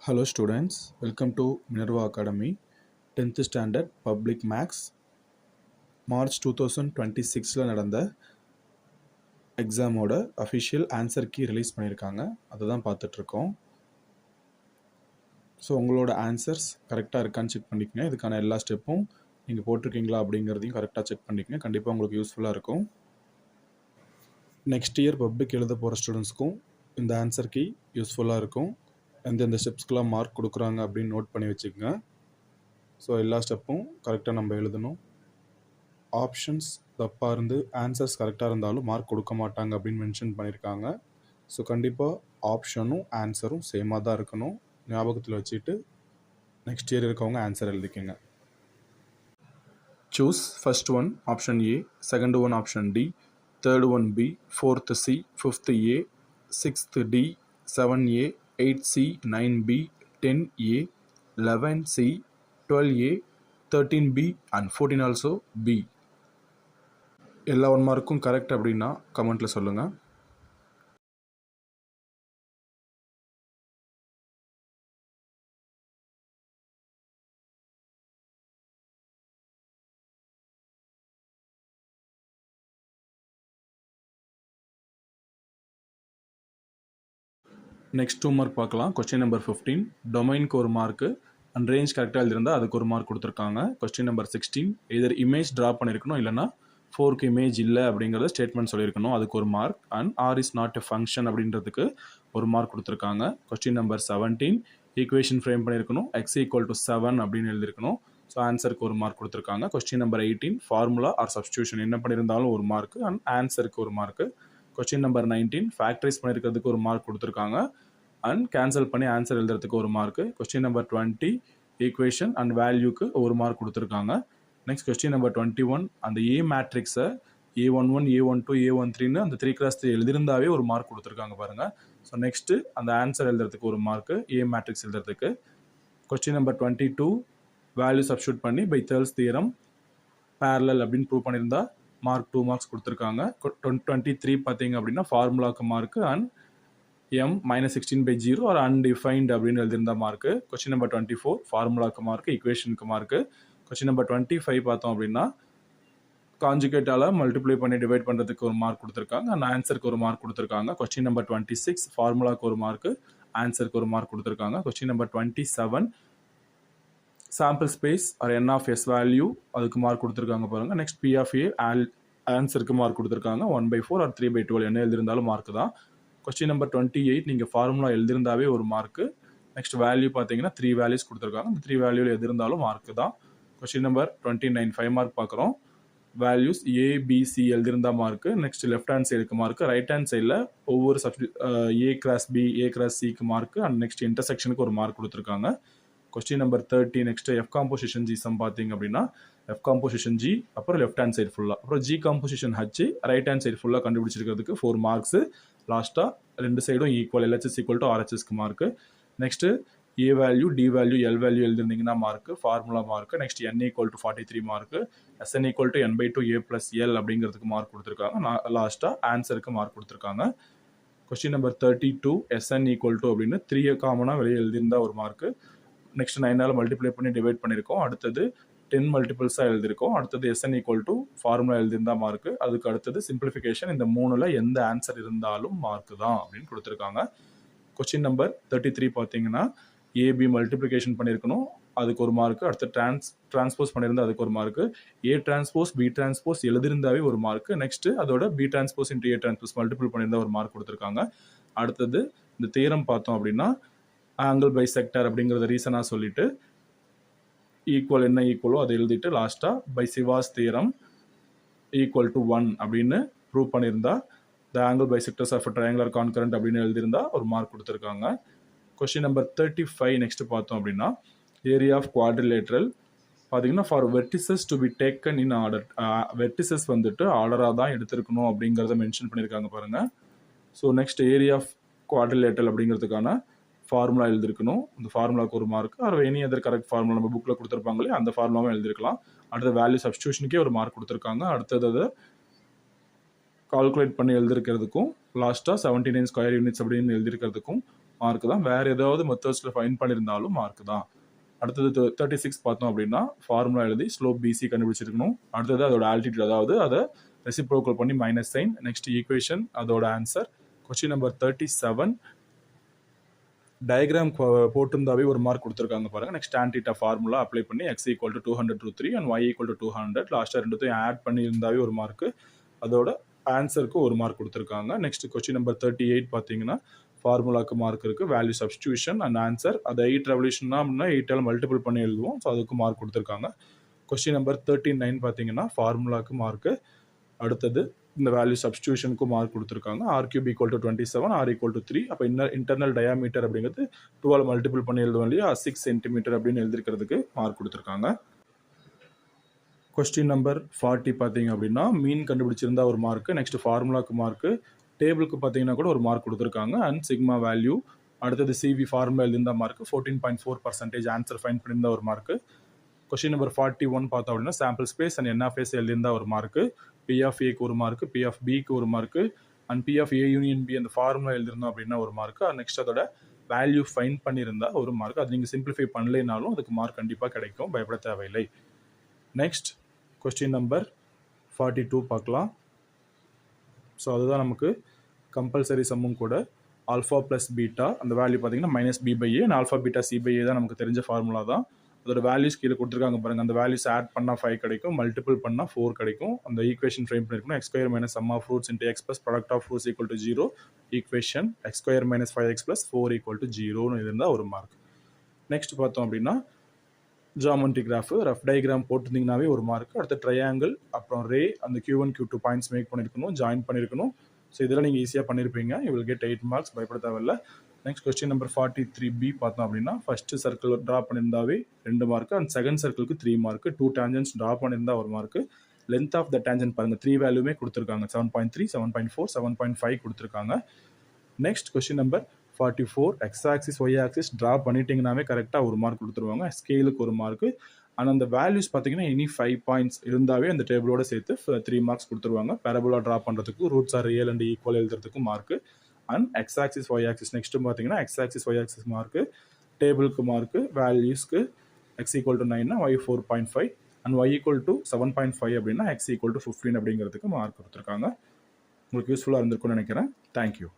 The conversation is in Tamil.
Hello students, welcome to Minerva Academy 10th Standard Public Maths March 2026ல நடந்த எக்ஸாமோட அஃபிஷியல் ஆன்சர் கீ ரிலீஸ் பண்ணியிருக்காங்க. அதை தான் பார்த்துட்ருக்கோம். ஸோ உங்களோட ஆன்சர்ஸ் கரெக்டாக இருக்கான்னு செக் பண்ணிக்கங்க. இதுக்கான எல்லா ஸ்டெப்பும் நீங்கள் போட்டிருக்கீங்களா அப்படிங்கிறதையும் கரெக்டாக செக் பண்ணிக்கங்க. கண்டிப்பாக உங்களுக்கு யூஸ்ஃபுல்லாக இருக்கும். நெக்ஸ்ட் இயர் பப்ளிக் எழுத போகிற ஸ்டூடெண்ட்ஸ்க்கும் இந்த ஆன்சர் கீ யூஸ்ஃபுல்லாக இருக்கும். எந்தெந்த ஸ்டெப்ஸ்க்கெலாம் மார்க் கொடுக்குறாங்க அப்படின்னு நோட் பண்ணி வச்சுக்கோங்க. ஸோ எல்லா ஸ்டெப்பும் கரெக்டாக நம்ம எழுதணும். ஆப்ஷன்ஸ் தப்பாக இருந்து ஆன்சர்ஸ் கரெக்டாக இருந்தாலும் மார்க் கொடுக்க மாட்டாங்க அப்படின்னு மென்ஷன் பண்ணியிருக்காங்க. ஸோ கண்டிப்பாக ஆப்ஷனும் ஆன்சரும் சேமாக தான் இருக்கணும். ஞாபகத்தில் வச்சுட்டு நெக்ஸ்ட் இயர் இருக்கவங்க ஆன்சர் எழுதிக்கங்க. Choose first one option A, second one option D, third one B, fourth C, fifth A, sixth D, 7A, 8C, 9B, 10A, 11C, 12A, 13B and 14 also B. எல்லா 1 மார்க்கும் கரெக்ட் அப்படின்னா கமெண்ட்டில் சொல்லுங்கள். நெக்ஸ்ட் 2 மார்க் பார்க்கலாம். கொஸ்டின் நம்பர் 15 டொமைனுக்கு ஒரு மார்க்கு அண்ட் ரேஞ்ச் கரெக்டாக எழுதிருந்தால் அதுக்கு ஒரு மார்க் கொடுத்துருக்காங்க. கொஸ்டின் நம்பர் 16 எதர் இமேஜ் ட்ரா பண்ணியிருக்கணும், இல்லைனா 4க்கு இமேஜ் இல்லை அப்படிங்கிறத ஸ்டேட்மெண்ட் சொல்லியிருக்கணும், அதுக்கு ஒரு mark. And R is not a function அப்படின்றதுக்கு ஒரு மார்க் கொடுத்துருக்காங்க. கொஸ்டின் நம்பர் 17 ஈக்குவேஷன் ஃப்ரேம் பண்ணியிருக்கணும், x = 7 அப்படின்னு எழுதியிருக்கணும். ஸோ ஆன்சருக்கு ஒரு மார்க் கொடுத்துருக்காங்க. Question number 18 formula or substitution என்ன பண்ணியிருந்தாலும் ஒரு மார்க்கு அண்ட் ஆன்சருக்கு ஒரு மார்க்கு. கொஸ்டின் நம்பர் 19 ஃபேக்டரைஸ் பண்ணியிருக்கிறதுக்கு ஒரு மார்க் கொடுத்துருக்காங்க அண்ட் கேன்சல் பண்ணி ஆன்சர் எழுதுறதுக்கு ஒரு mark. Question number 20 equation and வேல்யூக்கு ஒரு மார்க் கொடுத்துருக்காங்க. நெக்ஸ்ட் கொஸ்டின் நம்பர் 21 அந்த ஏ மேட்ரிக்ஸை A11, A12, A13 அந்த 3x3 எழுதிருந்தாவே ஒரு மார்க் கொடுத்துருக்காங்க பாருங்கள். ஸோ நெக்ஸ்ட்டு அந்த ஆன்சர் எழுதுறதுக்கு ஒரு மார்க்கு, ஏ மேட்ரிக்ஸ் எழுதுறதுக்கு. கொஸ்டின் நம்பர் 22 வேல்யூ சப்ஸ்டியூட் பண்ணி பை தேர்ல்ஸ் தியரம் பேரலல் அப்படின்னு ப்ரூவ் பண்ணியிருந்தா மார்க் 2 மார்க்ஸ் கொடுத்துருக்காங்க. 23 பார்த்தீங்க அப்படின்னா ஃபார்முலாவுக்கு மார்க்கு அண்ட் m-16/0 ஒரு அன்டிஃபைன்ட் அப்படின்னு எழுதியிருந்த மார்க்கு. கொஸ்டின் நம்பர் 24 ஃபார்முலாக்கு மார்க்கு, ஈக்குவேஷனுக்கு மார்க்கு. கொஸ்டின் நம்பர் 25 பார்த்தோம் அப்படின்னா கான்ஜுகேட்டால் மல்டிப்ளை பண்ணி டிவைட் பண்ணுறதுக்கு ஒரு மார்க் கொடுத்துருக்காங்க அண்ட் ஆன்சருக்கு ஒரு மார்க் கொடுத்துருக்காங்க. கொஸ்டின் நம்பர் 26 ஃபார்முலாக்கு ஒரு மார்க்கு, ஆன்சருக்கு ஒரு மார்க் கொடுத்துருக்காங்க. கொஸ்டின் நம்பர் 27 சாம்பிள் ஸ்பேஸ் ஒரு n of s வேல்யூ அதுக்கு மார்க் கொடுத்துருக்காங்க பாருங்கள். நெக்ஸ்ட் p of a ஆன்சருக்கு மார்க் கொடுத்துருக்காங்க. 1/4 or 3/12 என்ன எழுதிருந்தாலும் மார்க்கு தான். கொஸ்டின் நம்பர் 28 நீங்கள் ஃபார்முலா எழுதிருந்தாவே ஒரு மார்க்கு. நெக்ஸ்ட் வேல்யூ பார்த்தீங்கன்னா 3 வேல்யூஸ் கொடுத்துருக்காங்க. இந்த 3 வேல்யூவில் எது இருந்தாலும் மார்க்கு தான். கொஸ்டின் நம்பர் 29 5 மார்க் பார்க்குறோம். வேல்யூஸ் ABC எழுதிருந்தா மார்க்கு. நெக்ஸ்ட் லெஃப்ட் ஹேண்ட் சைடுக்கு மார்க்கு, ரைட் ஹேண்ட் சைடில் ஒவ்வொரு A×B A×Cக்கு மார்க்கு அண்ட் நெக்ஸ்ட் இன்டர்செக்ஷனுக்கு ஒரு மார்க் கொடுத்துருக்காங்க. Question number 30 next F composition G சம் பார்த்தீங்க அப்படின்னா F காம்போசிஷன் G அப்புறம் லெஃப்ட் ஹேண்ட் சைடு ஃபுல்லாக, அப்புறம் G composition H right hand side ஃபுல்லாக கண்டுபிடிச்சிருக்கிறதுக்கு 4 மார்க்ஸு. லாஸ்ட்டாக 2 சைடும் ஈக்குவல் LHS = RHSக்கு mark. Next A value D value L value எழுதிருந்தீங்கன்னா mark, formula mark. Next n = 43 mark, SN = n/2 A + L அப்படிங்கிறதுக்கு மார்க் கொடுத்துருக்காங்க. லாஸ்ட்டாக ஆன்சருக்கு மார்க் கொடுத்துருக்காங்க. கொஸ்டின் நம்பர் 32 SN = அப்படின்னு 3 காமனாக வெளியே எழுதியிருந்தா ஒரு மார்க்கு. நெக்ஸ்ட் 9ஆல் மல்டிப்ளை பண்ணி டிவைட் பண்ணியிருக்கோம். அடுத்தது 10 மல்டிபிள்ஸாக எழுதியிருக்கோம். அடுத்தது SN = ஃபார்முலா எழுதியிருந்தா மார்க்கு. அதுக்கு அடுத்தது சிம்பிளிஃபிகேஷன். இந்த 3ல் எந்த ஆன்சர் இருந்தாலும் மார்க்கு தான் அப்படின்னு கொடுத்துருக்காங்க. கொஸ்டின் நம்பர் 33 பார்த்தீங்கன்னா AB மல்டிப்ளிகேஷன் பண்ணியிருக்கணும், அதுக்கு ஒரு மார்க்கு. அடுத்து டிரான்ஸ்போஸ் பண்ணியிருந்தா அதுக்கு ஒரு மார்க்கு. A B எழுதிருந்தாவே ஒரு மார்க்கு. நெக்ஸ்ட்டு அதோட B × A மல்டிபிள் பண்ணியிருந்தா ஒரு மார்க் கொடுத்துருக்காங்க. அடுத்தது இந்த தியரம் பார்த்தோம் அப்படின்னா ஆங்கிள் பைசெக்டர் அப்படிங்கிறத ரீசனாக சொல்லிட்டு ஈக்குவல் என்ன ஈக்குவலோ அதை எழுதிட்டு லாஸ்ட்டாக பை சிவாஸ் தியரம் = 1 அப்படின்னு ப்ரூவ் பண்ணியிருந்தா the angle bisectors of triangular concurrent அப்படின்னு எழுதியிருந்தா ஒரு மார்க் கொடுத்துருக்காங்க. கொஸ்டின் நம்பர் 35 நெக்ஸ்ட் பார்த்தோம் அப்படின்னா ஏரியா ஆஃப் குவாட்ரிலேட்ரல் பார்த்தீங்கன்னா four vertices to be taken in order, vertices வந்துட்டு ஆர்டராக தான் எடுத்திருக்கணும் அப்படிங்கிறத மென்ஷன் பண்ணியிருக்காங்க பாருங்கள். So next area of quadrilateral அப்படிங்கிறதுக்கான ஃபார்முலா எழுதிருக்கணும். இந்த ஃபார்முலாவுக்கு ஒரு mark or any other correct formula நம்ம புக்கில் கொடுத்துருப்பாங்களே அந்த ஃபார்முலாவும் எழுதிருக்கலாம். அடுத்த வேல்யூ சப்ஸ்டியூஷனுக்கே ஒரு மார்க் கொடுத்துருக்காங்க. அடுத்தது அதை கால்குலேட் பண்ணி எழுதிருக்கிறதுக்கும் லாஸ்ட்டாக 79 ஸ்கொயர் யூனிட்ஸ் அப்படின்னு எழுதிருக்கிறதுக்கும் மார்க் தான். வேறு ஏதாவது மெத்தட்ஸில் ஃபைன் பண்ணியிருந்தாலும் மார்க் தான். அடுத்தது 36 பார்த்தோம் அப்படின்னா ஃபார்முலா எழுதி ஸ்லோப் பிசி கண்டுபிடிச்சிருக்கணும். அடுத்தது அதோட ஆல்டிடியூட், அதாவது அதை ரெசிப்ரோக்கல் பண்ணி மைனஸ் சைன். நெக்ஸ்ட் ஈக்குவேஷன், அதோட ஆன்சர். கொஸ்டின் நம்பர் 37 டயக்ராம் போட்டிருந்தாவே ஒரு மார்க் கொடுத்துருக்காங்க பாருங்க. நெக்ஸ்ட் tan θ ஃபார்முலா அப்ளை பண்ணி x equal to 200/3 and y equal to 200 லாஸ்ட்டாக ரெண்டுத்தையும் ஆட் பண்ணியிருந்தாவே ஒரு மார்க்கு. அதோட ஆன்சருக்கு ஒரு மார்க் கொடுத்துருக்காங்க. நெக்ஸ்ட் கொஸ்டின் நம்பர் 38 பார்த்தீங்கன்னா ஃபார்முலாக்கு மார்க் இருக்குது. Value substitution and answer. அதை 8 ரெவல்யூஷன்னா அப்படின்னா 8ஆல் மல்டிபிள் பண்ணி எழுதுவோம். ஸோ அதுக்கு மார்க் கொடுத்துருக்காங்க. கொஸ்டின் நம்பர் 39 பார்த்தீங்கன்னா ஃபார்முலாக்கு மார்க்கு. அடுத்தது இந்த வேல்யூ சப்ஸ்டியூஷனுக்கும் மார்க் கொடுத்துருக்காங்க. r³ equal to 27, r equal to 3. அப்போ இன்டர்னல் டயாமீட்டர் அப்படிங்கிறது 2ஆல் மல்டிபிள் பண்ணி எழுதுவோம் இல்லையா, 6 சென்டிமீட்டர் அப்படின்னு எழுதிருக்கிறதுக்கு மார்க் கொடுத்துருக்காங்க. கொஸ்டின் நம்பர் 40 பார்த்தீங்க அப்படின்னா மீன் கண்டுபிடிச்சிருந்தா ஒரு மார்க்கு. Next ஃபார்முலாக்கு mark. டேபிளுக்கு பார்த்தீங்கன்னா கூட ஒரு மார்க் கொடுத்துருக்காங்க. And sigma value. அடுத்தது சிவி ஃபார்முலா எழுதிருந்தா மார்க்கு. 14.4% ஆன்சர் ஃபைன் பண்ணியிருந்தா ஒரு மார்க்கு. கொஸ்டின் நம்பர் 41 பார்த்தோம் அப்படின்னா sample space and n of S எழுதியிருந்தா ஒரு மார்க்கு. பி ஆஃப் ஏக்கு ஒரு மார்க்கு, பி ஆஃப் பிக்கு ஒரு mark, and P of A union B அந்த ஃபார்முலா எழுதிருந்தோம் அப்படின்னா ஒரு மார்க்கு. நெக்ஸ்ட் அதோட வேல்யூ ஃபைன் பண்ணியிருந்தா ஒரு மார்க். அது நீங்கள் சிம்பிளிஃபை பண்ணலைனாலும் அதுக்கு மார்க் கண்டிப்பாக கிடைக்கும், பயப்பட தேவையில்லை. நெக்ஸ்ட் கொஸ்டின் நம்பர் 42 பார்க்கலாம். ஸோ அதுதான் நமக்கு கம்பல்சரி சம்மும் கூட. ஆல்ஃபா ப்ளஸ் பீட்டா அந்த வேல்யூ பார்த்தீங்கன்னா -b/a and alpha beta c/a தான் நமக்கு தெரிஞ்ச ஃபார்முலா தான். அதோட வேல்யூஸ் கீழே கொடுத்துருக்காங்க பாருங்கள். அந்த வேல்யூஸ் ஆட் பண்ணால் 5 கிடைக்கும், மல்டிபிள் பண்ணால் 4 கிடைக்கும். அந்த ஈக்குவேஷன் ஃப்ரேம் பண்ணிருக்கணும். x² - sum of fruits into x plus product of fruits equal to 0. Equation x² - 5x plus 4 equal to 0ன்னு இருந்தால் ஒரு மார்க். நெக்ஸ்ட் பார்த்தோம் அப்படின்னா ஜாமெண்ட்ரி கிராஃப் ரஃப் டயக்ராம் போட்டிருந்தீங்கன்னாவே ஒரு மார்க். அடுத்த ட்ரையாங்கிள், அப்புறம் ரே, அந்த Q1 Q2 பாயிண்ட்ஸ் மேக் பண்ணியிருக்கணும், ஜாயின் பண்ணியிருக்கணும். ஸோ இதெல்லாம் நீங்கள் ஈஸியாக பண்ணியிருப்பீங்க. யூ வில் கெட் 8 மார்க்ஸ், பயப்பட தேவையில்லை. நெக்ஸ்ட் கொஸ்டின் நம்பர் 43B பார்த்தோம் அப்படின்னா ஃபர்ஸ்ட் சர்க்கிள் ட்ரா பண்ணியிருந்தாவே 2 மார்க்கு, அண்ட் செகண்ட் சர்க்கிளுக்கு 3 மார்க்கு. 2 டேஞ்சன்ஸ் ட்ரா பண்ணியிருந்தா ஒரு mark. Length of the tangent பாருங்கள், 3 வேல்யூமே கொடுத்துருக்காங்க. 7.3, 7.4, 7.5 கொடுத்துருக்காங்க. Next question number 44 X axis Y axis draw பண்ணிட்டீங்கன்னாவே கரெக்டாக ஒரு மார்க் கொடுத்துருவாங்க. ஸ்கேலுக்கு ஒரு மார்க்கு. ஆனால் அந்த வேல்யூஸ் பார்த்தீங்கன்னா இனி 5 பாயிண்ட்ஸ் இருந்தாவே அந்த டேபிளோட சேர்த்து 3 மார்க்ஸ் கொடுத்துருவாங்க. பேரபோலா ட்ரா பண்ணுறதுக்கு, roots are real and equal எழுதுறதுக்கும் mark. And X axis Y axis next பார்த்தீங்கன்னா X axis Y axis mark, டேபிளுக்கு மார்க்கு, வேல்யூஸ்க்கு X equal to 9 y 4.5 and y equal to 7.5 அப்படின்னா எக்ஸ் ஈக்குவல் டு 15 அப்படிங்கிறதுக்கு மார்க் கொடுத்துருக்காங்க. உங்களுக்கு யூஸ்ஃபுல்லாக இருந்திருக்கும்னு நினைக்கிறேன். தேங்க்யூ.